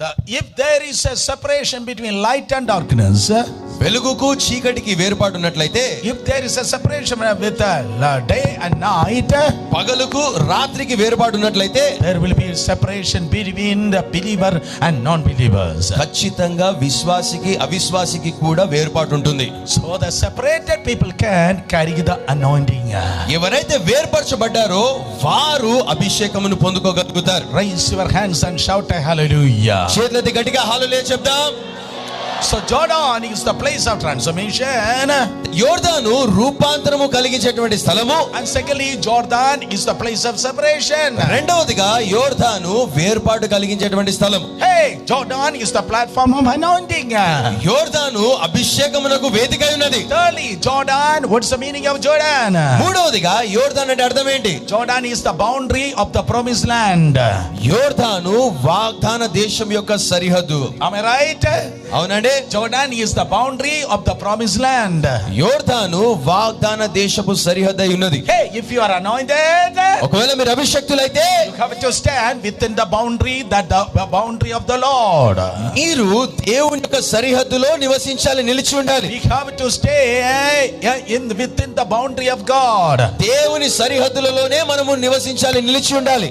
If there is a separation between light and darkness, వెలుగుకు చీకటికి వేరుపాటు ఉన్నట్లయితే, if there is a separation with day and night, పగలుకు రాత్రికి వేరుపాటు ఉన్నట్లయితే, there will be a separation between the believer and non-believers. ఖచ్చితంగా విశ్వాసికి అవిశ్వాసికి కూడా వేరుపాటు ఉంటుంది. So the separated people can carry the anointing. ఎవరైతే వేర్పరచబడ్డారో వారు అభిషేకమును పొందుకోగలుగుతారు. Raise your hands and shout a hallelujah. చేతులెత్తి గట్టిగా హల్లెలూయా చెప్దాం. So Jordan is the place of transformation. యోర్దాను రూపాంతరము కలిగించేటువంటి స్థలము. And secondly, Jordan is the place of separation. రెండవదిగా యోర్దాను వేర్పాటు కలిగించేటువంటి స్థలం. Hey, Jordan is the platform of anointing. యోర్దాను అభిషేకమునకు వేదికై ఉన్నది. Thirdly, Jordan, what's the meaning of Jordan? మూడవదిగా యోర్దాన్ అంటే అర్థం ఏంటి? Jordan is the boundary of the promised land. యోర్దాను వాగ్దాన దేశం యొక్క సరిహద్దు. Am I right? అవునండి. Jordan is the boundary of the promised land. యోర్దాను వాగ్దాన దేశపు సరిహద్దు అయి ఉన్నది. Hey, if you are anointed, ఒకవేళ మీరు అభిషక్తులైతే you have to stand within the boundary, that the boundary of the Lord. మీరు దేవుని యొక్క సరిహద్దులో నివసించాలి, నిలిచి ఉండాలి. We have to stay within the boundary of God. దేవుని సరిహద్దులలోనే మనము నివసించాలి, నిలిచి ఉండాలి.